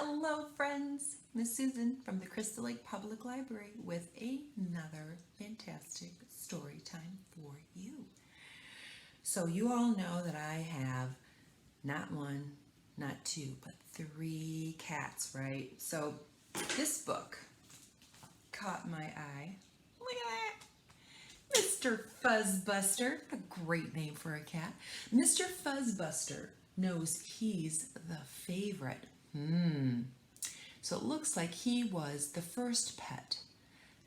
Hello friends, Miss Susan from the Crystal Lake Public Library with another fantastic story time for you. So you all know that I have not one, not two, but 3 cats, right? So this book caught my eye. Look at that! Mr. Fuzzbuster, a great name for a cat. Mr. Fuzzbuster knows he's the favorite. So it looks like he was the first pet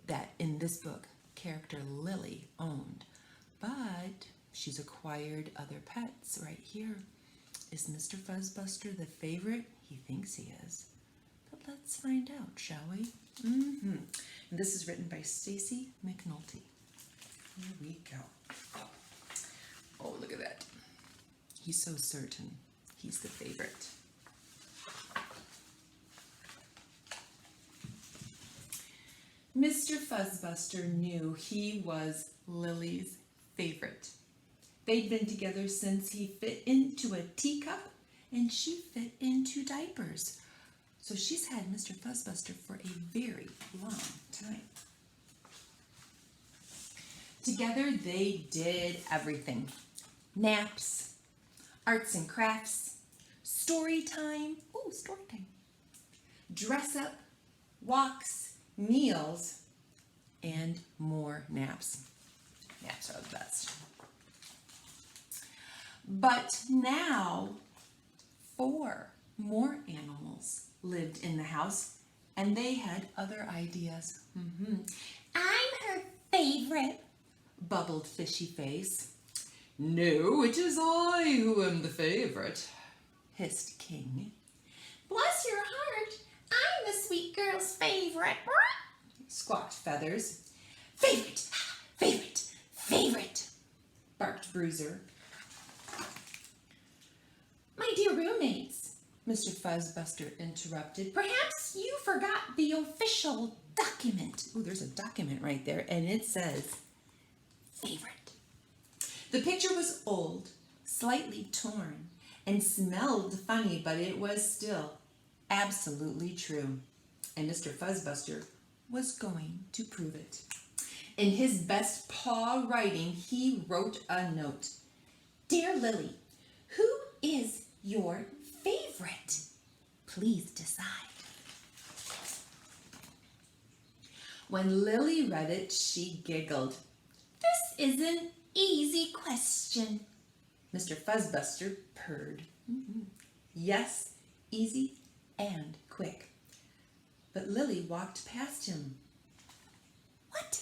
that in this book character Lily owned, but she's acquired other pets. Right here, is Mr. Fuzzbuster the favorite? He thinks he is, but let's find out, shall we? And this is written by Stacy McAnulty. Here we go. Oh, look at that. He's so certain he's the favorite. Mr. Fuzzbuster knew he was Lily's favorite. They'd been together since he fit into a teacup and she fit into diapers. So she's had Mr. Fuzzbuster for a very long time. Together they did everything. Naps, arts and crafts, story time, dress up, walks, meals, and more naps. Naps are the best. But now 4 more animals lived in the house and they had other ideas. I'm her favorite, bubbled Fishy Face. No, it is I who am the favorite, hissed King. Bless your heart, I'm the sweet girl's favorite, squawked Feathers. Favorite, favorite, favorite, barked Bruiser. My dear roommates, Mr. Fuzzbuster interrupted, perhaps you forgot the official document. Oh, there's a document right there, and it says favorite. The picture was old, slightly torn, and smelled funny, but it was still absolutely true, and Mr. Fuzzbuster was going to prove it. In his best paw writing, he wrote a note. Dear Lily, who is your favorite? Please decide. When Lily read it, she giggled. This is an easy question. Mr. Fuzzbuster purred. Yes, easy and quick. But Lily walked past him. What?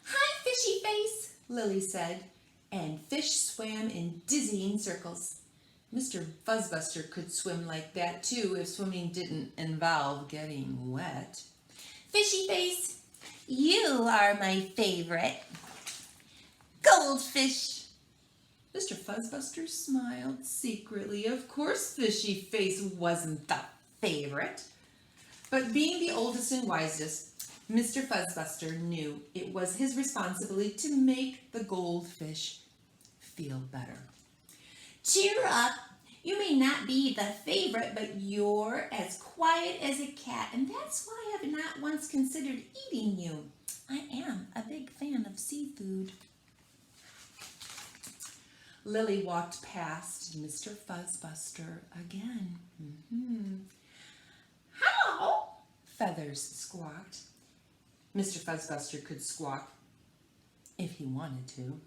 Hi, Fishy Face, Lily said, and fish swam in dizzying circles. Mr. Fuzzbuster could swim like that too if swimming didn't involve getting wet. Fishy Face, you are my favorite. Goldfish. Mr. Fuzzbuster smiled secretly. Of course Fishy Face wasn't the favorite. But being the oldest and wisest, Mr. Fuzzbuster knew it was his responsibility to make the goldfish feel better. Cheer up. You may not be the favorite, but you're as quiet as a cat, and that's why I have not once considered eating you. I am a big fan of seafood. Lily walked past Mr. Fuzzbuster again. Hello, Feathers squawked. Mr. Fuzzbuster could squawk if he wanted to.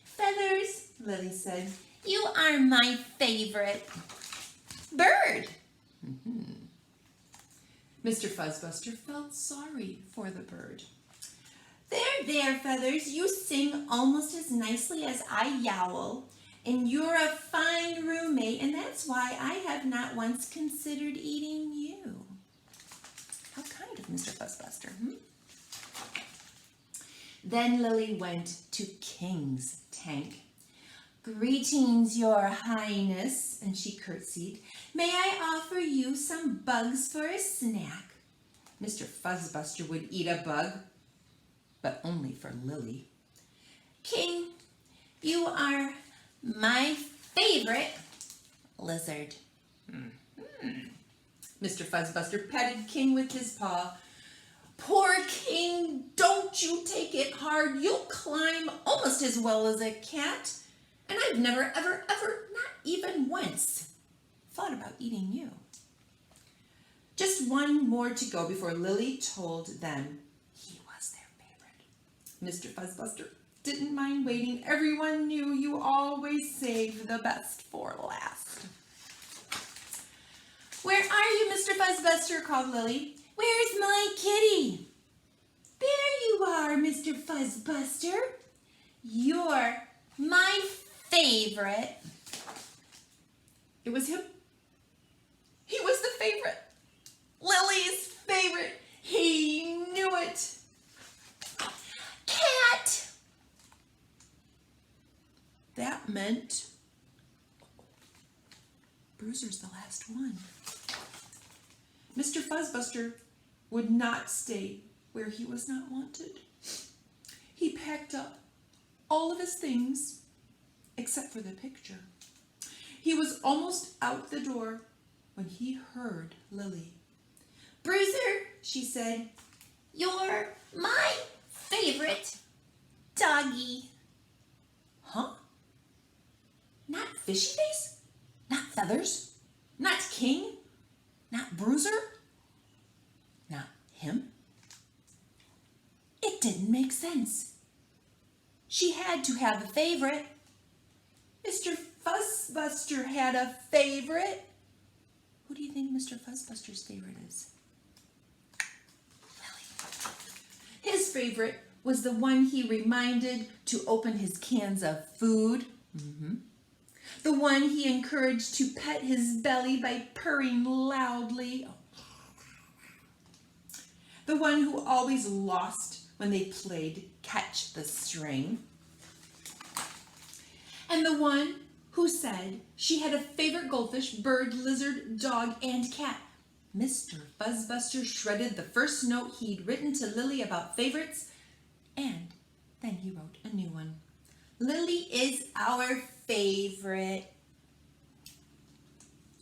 Feathers, Lily said, you are my favorite bird. Mr. Fuzzbuster felt sorry for the bird. There, Feathers, you sing almost as nicely as I yowl, and you're a fine roommate, and that's why I have not once considered eating you. How kind of Mr. Fuzzbuster, Then Lily went to King's tank. Greetings, your highness, and she curtsied. May I offer you some bugs for a snack? Mr. Fuzzbuster would eat a bug, but only for Lily. King, you are my favorite lizard. Mr. Fuzzbuster petted King with his paw. Poor King, don't you take it hard. You'll climb almost as well as a cat. And I've never, ever, ever, not even once, thought about eating you. Just one more to go before Lily told them he was their favorite. Mr. Fuzzbuster didn't mind waiting. Everyone knew you always save the best for last. Where are you, Mr. Fuzzbuster? Called Lily. Where's my kitty? There you are, Mr. Fuzzbuster. You're my favorite. It was him. He was the favorite. Lily's favorite. He knew it. Cat! That meant Bruiser's the last one. Mr. Fuzzbuster would not stay where he was not wanted. He packed up all of his things except for the picture. He was almost out the door when he heard Lily. Bruiser, she said, you're my favorite doggy. Huh? Not Fishy Face? Not Feathers? Not King? Not Bruiser? Not him? It didn't make sense. She had to have a favorite. Mr. Fuzzbuster had a favorite. Who do you think Mr. Fuzzbuster's favorite is? Lily. His favorite was the one he reminded to open his cans of food. The one he encouraged to pet his belly by purring loudly. The one who always lost when they played catch the string. And the one who said she had a favorite goldfish, bird, lizard, dog, and cat. Mr. Fuzzbuster shredded the first note he'd written to Lily about favorites, and then he wrote a new one. Lily is our favorite.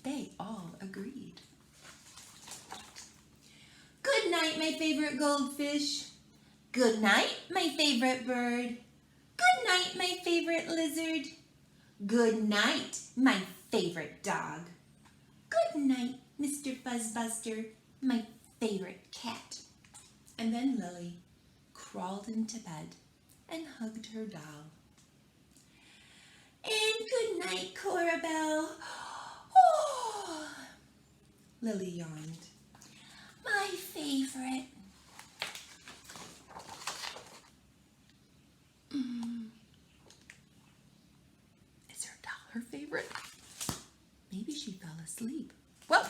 They all agreed. Good night, my favorite goldfish. Good night, my favorite bird. Good night, my favorite lizard. Good night, my favorite dog. Good night, Mr. Fuzzbuster, my favorite cat. And then Lily crawled into bed and hugged her doll. And good night, Cora Belle. Oh, Lily yawned. My favorite. Is her doll her favorite? Maybe she fell asleep. Well,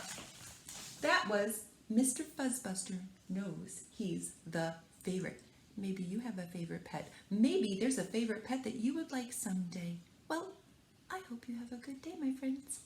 that was Mr. Fuzzbuster knows he's the favorite. Maybe you have a favorite pet. Maybe there's a favorite pet that you would like someday. Well, I hope you have a good day, my friends.